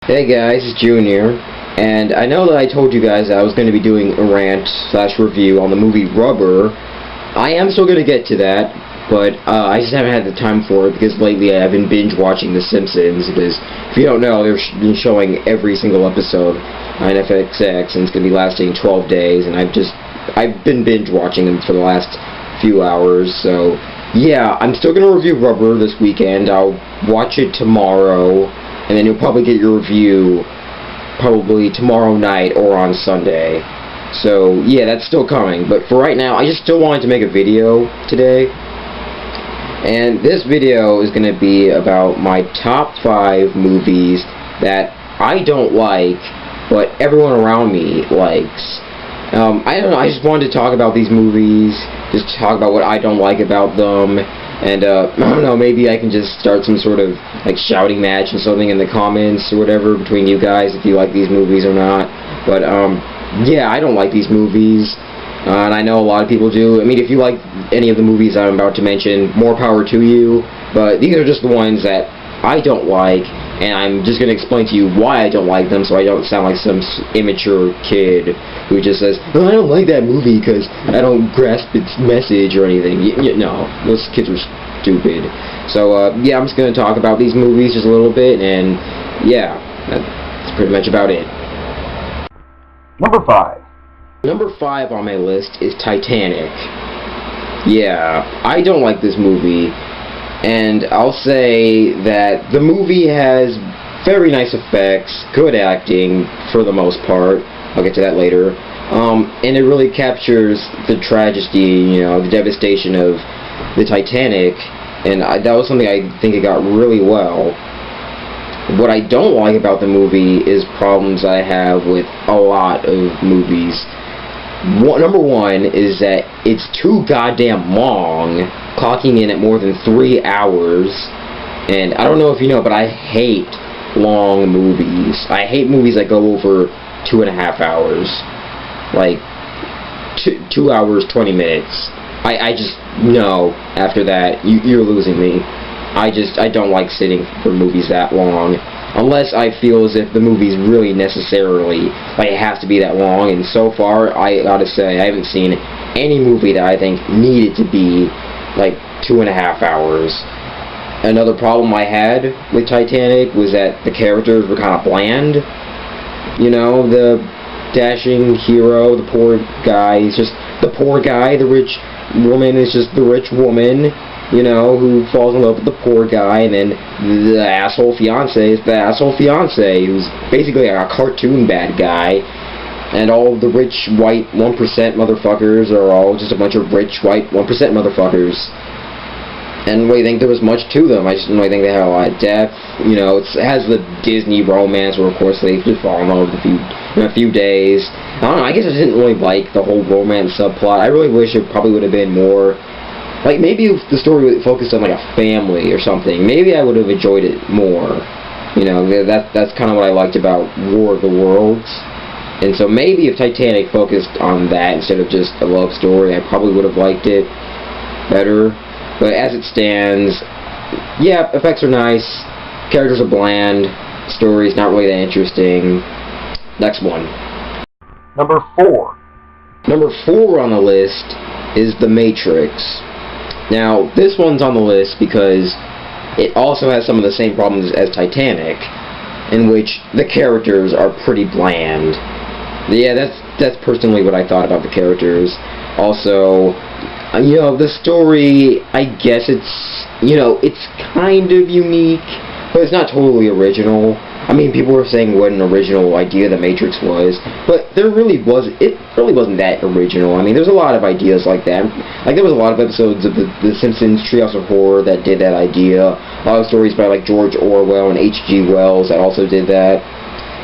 Hey guys, it's Junior, and I know that I told you guys I was going to be doing a rant/review on the movie Rubber. I am still going to get to that, but I just haven't had the time for it because lately I've been binge watching The Simpsons, because if you don't know, they've been showing every single episode on FXX, and it's going to be lasting 12 days, and I've been binge watching them for the last few hours, so yeah, I'm still going to review Rubber this weekend. I'll watch it tomorrow, and then you'll probably get your review probably tomorrow night or on Sunday. So yeah, that's still coming. But for right now, I just still wanted to make a video today. And this video is going to be about my top 5 movies that I don't like, but everyone around me likes. I don't know, I just wanted to talk about these movies, just talk about what I don't like about them. And, I don't know, maybe I can just start some sort of, like, shouting match or something in the comments or whatever between you guys if you like these movies or not. But, yeah, I don't like these movies, and I know a lot of people do. I mean, if you like any of the movies I'm about to mention, more power to you, but these are just the ones that I don't like, and I'm just going to explain to you why I don't like them so I don't sound like some immature kid who just says, oh, I don't like that movie because I don't grasp its message or anything. No, those kids are stupid. So, yeah, I'm just going to talk about these movies just a little bit, and yeah, that's pretty much about it. Number 5. Number 5 on my list is Titanic. Yeah, I don't like this movie. And I'll say that the movie has very nice effects, good acting for the most part. I'll get to that later. And it really captures the tragedy, the devastation of the Titanic. And that was something I think it got really well. What I don't like about the movie is problems I have with a lot of movies. Number 1 is that it's too goddamn long, clocking in at more than 3 hours, and I don't know if you know, but I hate long movies. I hate movies that go over 2.5 hours, like 2 hours, 20 minutes. I just, no, after that, you're losing me. I don't like sitting for movies that long, unless I feel as if the movie's really necessarily, like, it has to be that long, and so far, I gotta say, I haven't seen any movie that I think needed to be, like, 2.5 hours. Another problem I had with Titanic was that the characters were kind of bland. The dashing hero, the poor guy, is just the poor guy, the rich woman is just the rich woman, who falls in love with the poor guy, and then the asshole fiance is the asshole fiance, who's basically a cartoon bad guy, and all the rich white 1% motherfuckers are all just a bunch of rich white 1% motherfuckers. And I don't really think there was much to them. I just don't really think they had a lot of depth. It has the Disney romance where, of course, they just fall in love in a few days. I don't know, I guess I didn't really like the whole romance subplot. I really wish it probably would have been more, like, maybe if the story focused on, like, a family or something, maybe I would have enjoyed it more. That's kind of what I liked about War of the Worlds. And so maybe if Titanic focused on that instead of just a love story, I probably would have liked it better. But as it stands, yeah, effects are nice, characters are bland, story's not really that interesting. Next one. Number 4. Number 4 on the list is The Matrix. Now, this one's on the list because it also has some of the same problems as Titanic, in which the characters are pretty bland. Yeah, that's personally what I thought about the characters. Also, the story, I guess it's kind of unique, but it's not totally original. I mean, people were saying what an original idea The Matrix was, but it really wasn't that original. I mean, there's a lot of ideas like that. Like, there was a lot of episodes of the Simpsons Treehouse of Horror that did that idea. A lot of stories by, like, George Orwell and H.G. Wells that also did that.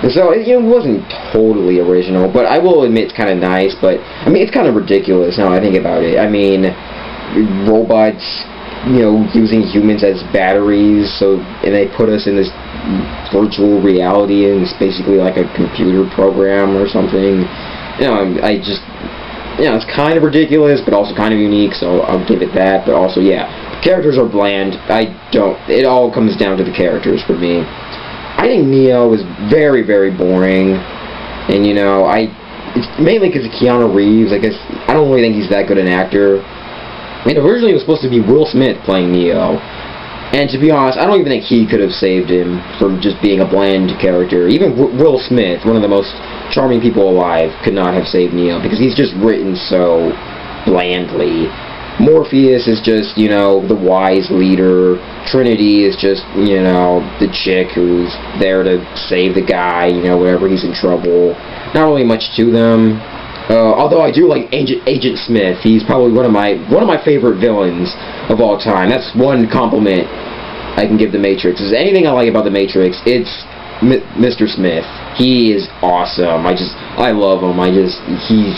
And so, it wasn't totally original, but I will admit it's kind of nice, but, I mean, it's kind of ridiculous now I think about it. I mean, robots, using humans as batteries, and they put us in this virtual reality, and it's basically like a computer program or something. It's kind of ridiculous, but also kind of unique, so I'll give it that. But also, yeah, characters are bland. It all comes down to the characters for me. I think Neo was very, very boring, and it's mainly because of Keanu Reeves. I guess I don't really think he's that good an actor. I mean, originally it was supposed to be Will Smith playing Neo, and to be honest, I don't even think he could have saved him from just being a bland character. Even Will Smith, one of the most charming people alive, could not have saved Neo because he's just written so blandly. Morpheus is just, the wise leader. Trinity is just, the chick who's there to save the guy, whenever he's in trouble. Not really much to them. Although I do like Agent Smith. He's probably one of my favorite villains of all time. That's one compliment I can give The Matrix. Is anything I like about The Matrix, it's Mr. Smith. He is awesome. I love him. He's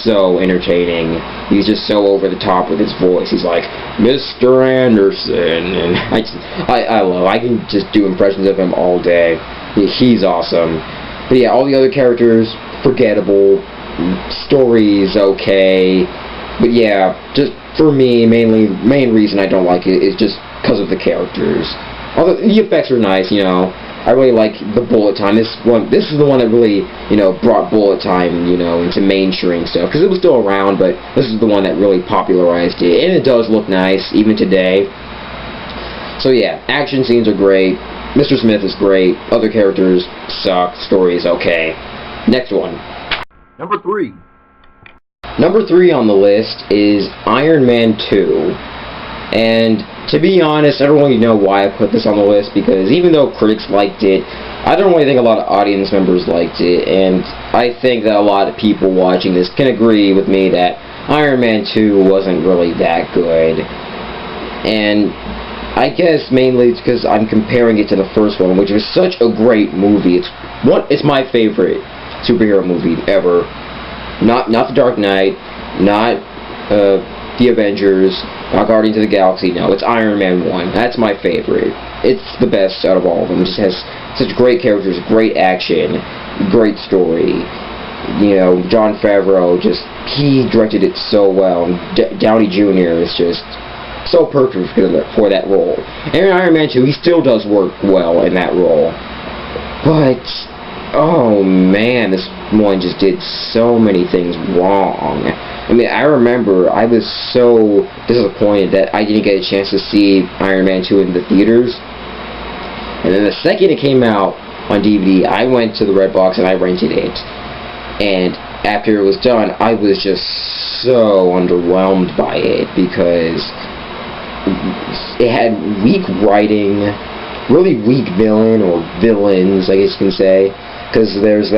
so entertaining. He's just so over the top with his voice. He's like, Mr. Anderson, and I can just do impressions of him all day. He's awesome. But yeah, all the other characters, forgettable. Story's okay. But yeah, just for me, main reason I don't like it is just because of the characters. Although the effects are nice, I really like the bullet time. This is the one that really, brought bullet time, into mainstream stuff. Because it was still around, but this is the one that really popularized it. And it does look nice, even today. So yeah, action scenes are great. Mr. Smith is great. Other characters suck. Story is okay. Next one. Number 3. Number 3 on the list is Iron Man 2. And to be honest, I don't really know why I put this on the list, because even though critics liked it, I don't really think a lot of audience members liked it, and I think that a lot of people watching this can agree with me that Iron Man 2 wasn't really that good. And I guess mainly it's because I'm comparing it to the first one, which was such a great movie. It's my favorite superhero movie ever. Not The Dark Knight, not The Avengers, not Guardians of the Galaxy. No, it's Iron Man 1. That's my favorite. It's the best out of all of them. It just has such great characters, great action, great story. Jon Favreau, he directed it so well. Downey Jr. is just so perfect for that role. And in Iron Man 2, he still does work well in that role. But oh man, this one just did so many things wrong. I mean, I remember I was so disappointed that I didn't get a chance to see Iron Man 2 in the theaters. And then the second it came out on DVD, I went to the Redbox and I rented it. And after it was done, I was just so underwhelmed by it, because it had weak writing, really weak villain, or villains, I guess you can say. Because there's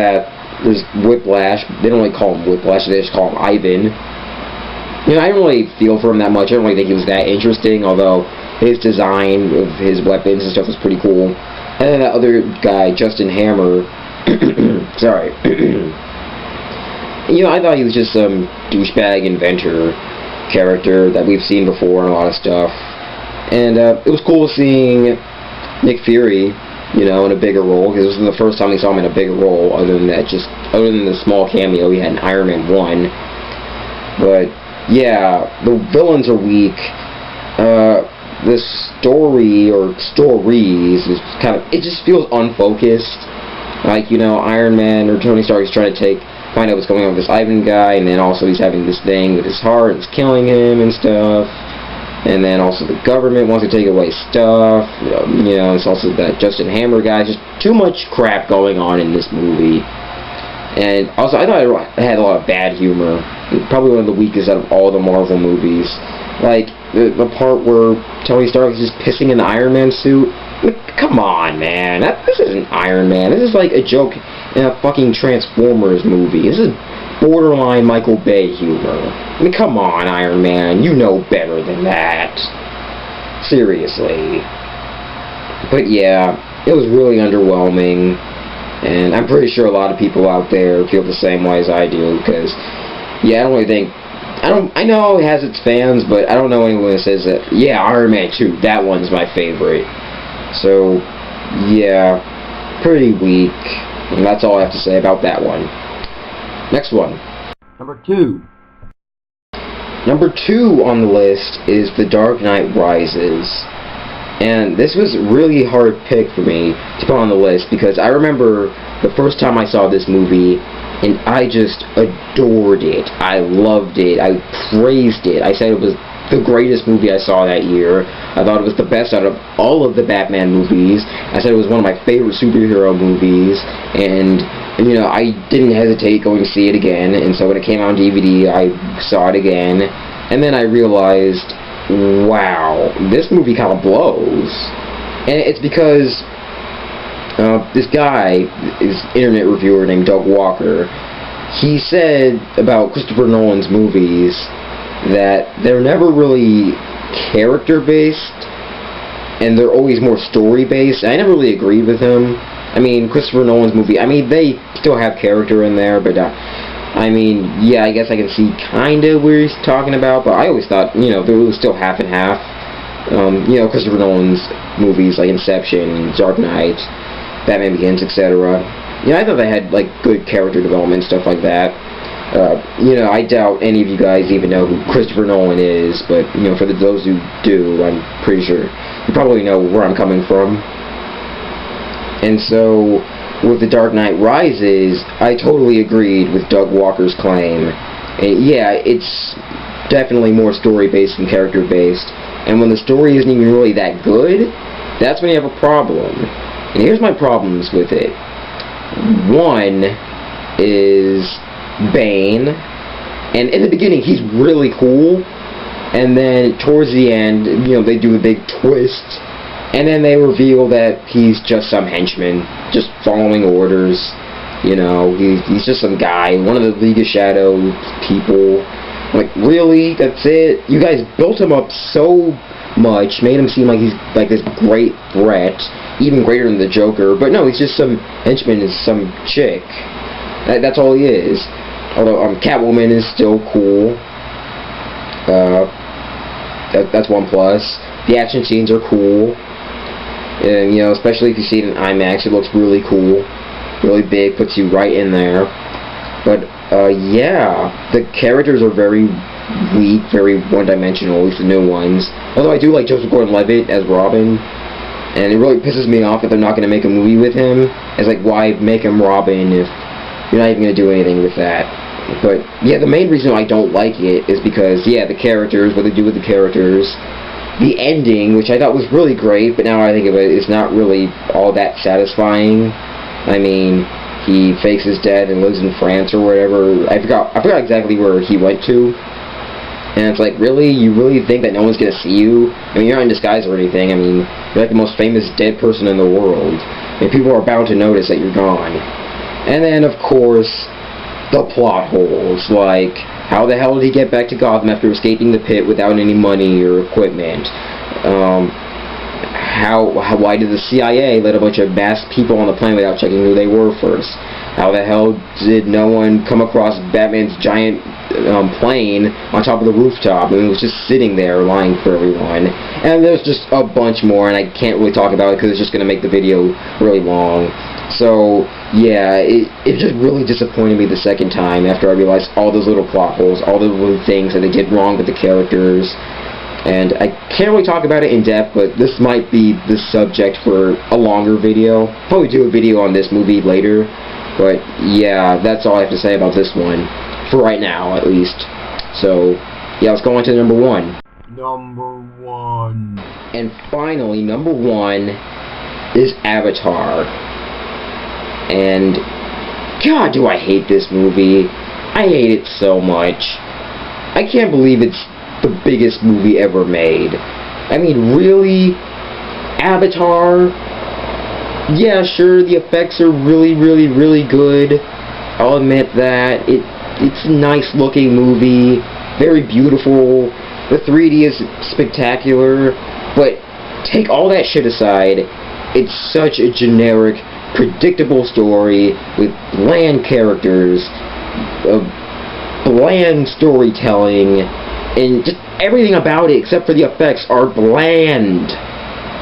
Whiplash. They don't really call him Whiplash, they just call him Ivan. I don't really feel for him that much. I don't really think he was that interesting, although his design of his weapons and stuff was pretty cool. And then that other guy, Justin Hammer, sorry. I thought he was just some douchebag inventor character that we've seen before in a lot of stuff. And it was cool seeing Nick Fury, in a bigger role, because it was the first time we saw him in a bigger role, other than the small cameo he had in Iron Man 1. But yeah, the villains are weak. The story, or stories, is it just feels unfocused. Like, Iron Man or Tony Stark is trying to find out what's going on with this Ivan guy, and then also he's having this thing with his heart, and it's killing him and stuff. And then also the government wants to take away stuff. It's also that Justin Hammer guy. Just too much crap going on in this movie. And also, I thought it had a lot of bad humor. Probably one of the weakest out of all the Marvel movies. Like, the part where Tony Stark is just pissing in the Iron Man suit. Come on, man. This isn't Iron Man. This is like a joke in a fucking Transformers movie. This is borderline Michael Bay humor. I mean, come on, Iron Man. You know better than that. Seriously. But yeah, it was really underwhelming. And I'm pretty sure a lot of people out there feel the same way as I do. Because, yeah, I don't really think... I know it has its fans, but I don't know anyone that says that, yeah, Iron Man 2, that one's my favorite. So, yeah, pretty weak. And that's all I have to say about that one. Next one. Number 2. Number 2 on the list is The Dark Knight Rises. And this was really hard pick for me to put on the list because I remember the first time I saw this movie and I just adored it. I loved it. I praised it. I said it was the greatest movie I saw that year. I thought it was the best out of all of the Batman movies. I said it was one of my favorite superhero movies, and you know, I didn't hesitate going to see it again. And so when it came out on DVD, I saw it again, and then I realized, wow, this movie kind of blows. And it's because this guy, this internet reviewer named Doug Walker, he said about Christopher Nolan's movies that they're never really character-based, and they're always more story-based. I never really agreed with him. I mean, Christopher Nolan's movie, I mean, they still have character in there, but, I mean, yeah, I guess I can see kind of where he's talking about, but I always thought, you know, there was still half and half. You know, Christopher Nolan's movies like Inception, Dark Knight, Batman Begins, etc. You know, I thought they had, like, good character development, stuff like that. You know, I doubt any of you guys even know who Christopher Nolan is, but, you know, for those who do, I'm pretty sure you probably know where I'm coming from. And so, with The Dark Knight Rises, I totally agreed with Doug Walker's claim. And yeah, it's definitely more story-based than character-based, and when the story isn't even really that good, that's when you have a problem. And here's my problems with it. One is Bane, and in the beginning he's really cool, and then towards the end, you know, they do a big twist, and then they reveal that he's just some henchman, just following orders. You know, he's just some guy, one of the League of Shadow people. Like, really? That's it? You guys built him up so much, made him seem like he's like this great threat, even greater than the Joker, but no, he's just some henchman, is some chick. That's all he is. Although Catwoman is still cool. That's one plus. The action scenes are cool. And, you know, especially if you see it in IMAX, it looks really cool. Really big, puts you right in there. But, yeah, the characters are very weak, very one-dimensional, at least the new ones. Although I do like Joseph Gordon-Levitt as Robin. And it really pisses me off that they're not going to make a movie with him. It's like, why make him Robin if you're not even going to do anything with that? But, yeah, the main reason I don't like it is because, yeah, the characters, what they do with the characters, the ending, which I thought was really great, but now I think of it, it's not really all that satisfying. I mean, he fakes his death and lives in France or whatever. I forgot exactly where he went to. And it's like, really? You really think that no one's going to see you? I mean, you're not in disguise or anything. I mean, you're like the most famous dead person in the world. And people are bound to notice that you're gone. And then, of course, the plot holes, like, how the hell did he get back to Gotham after escaping the pit without any money or equipment? Why did the CIA let a bunch of masked people on the plane without checking who they were first? How the hell did no one come across Batman's giant plane on top of the rooftop? I mean, it was just sitting there lying for everyone. And there's just a bunch more, and I can't really talk about it because it's just going to make the video really long. So, yeah, it just really disappointed me the second time after I realized all those little plot holes, all the little things that they did wrong with the characters. And I can't really talk about it in depth, but this might be the subject for a longer video. Probably do a video on this movie later. But, yeah, that's all I have to say about this one. For right now, at least. So, yeah, let's go on to number one. Number one. And finally, number one is Avatar. And, God, do I hate this movie. I hate it so much. I can't believe it's the biggest movie ever made. I mean, really? Avatar? Yeah, sure, the effects are really, really, really good. I'll admit that. It's a nice looking movie. Very beautiful. The 3D is spectacular. But take all that shit aside, it's such a generic, predictable story with bland characters, bland storytelling, and just everything about it except for the effects are bland.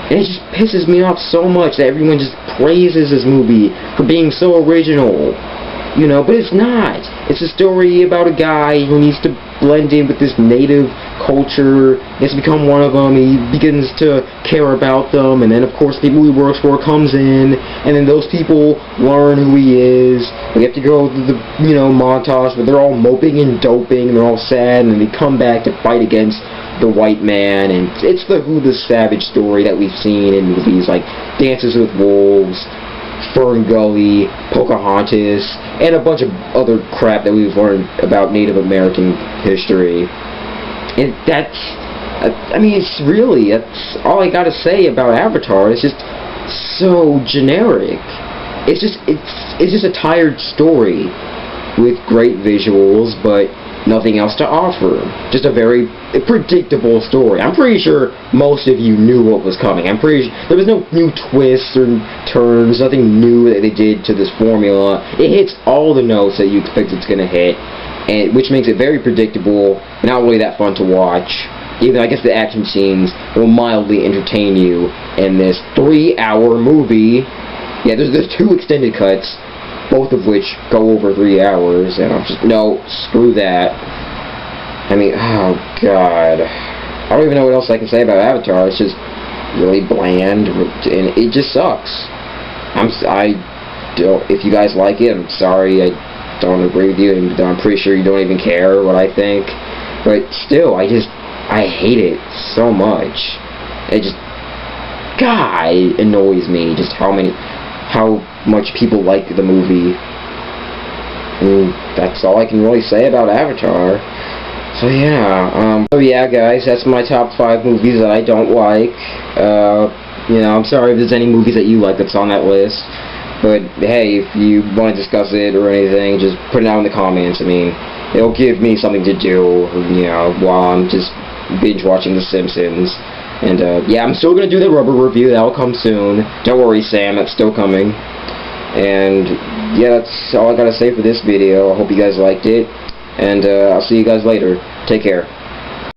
And it just pisses me off so much that everyone just praises this movie for being so original. You know, but it's not. It's a story about a guy who needs to blend in with this native culture. He has to become one of them. He begins to care about them, and then of course the people he works for comes in, and then those people learn who he is. We have to go through the montage where they're all moping and doping, and they're all sad, and then they come back to fight against the white man. And it's the Who the Savage story that we've seen in movies like Dances with Wolves, Fern Gully, Pocahontas, and a bunch of other crap that we've learned about Native American history. And that's, that's all I gotta say about Avatar. It's just so generic. It's just a tired story with great visuals, but nothing else to offer. Just a very predictable story. I'm pretty sure most of you knew what was coming. I'm pretty sure there was no new twists or turns, nothing new that they did to this formula. It hits all the notes that you expect it's going to hit, and which makes it very predictable, not really that fun to watch. Even, I guess, the action scenes will mildly entertain you in this 3-hour movie. Yeah, there's 2 extended cuts, both of which go over 3 hours, and I'm just, no, screw that. I mean, oh god. I don't even know what else I can say about Avatar. It's just really bland, and it just sucks. If you guys like it, I'm sorry I don't agree with you, and I'm pretty sure you don't even care what I think. But still, I hate it so much. It just, God, it annoys me just how much people like the movie. And that's all I can really say about Avatar. So yeah, guys, that's my top 5 movies that I don't like. I'm sorry if there's any movies that you like that's on that list. But hey, if you want to discuss it or anything, just put it out in the comments. I mean, it'll give me something to do, while I'm just binge watching The Simpsons. And yeah, I'm still gonna do the rubber review. That'll come soon. Don't worry, Sam, that's still coming. And yeah, that's all I gotta say for this video. I hope you guys liked it, and I'll see you guys later. Take care.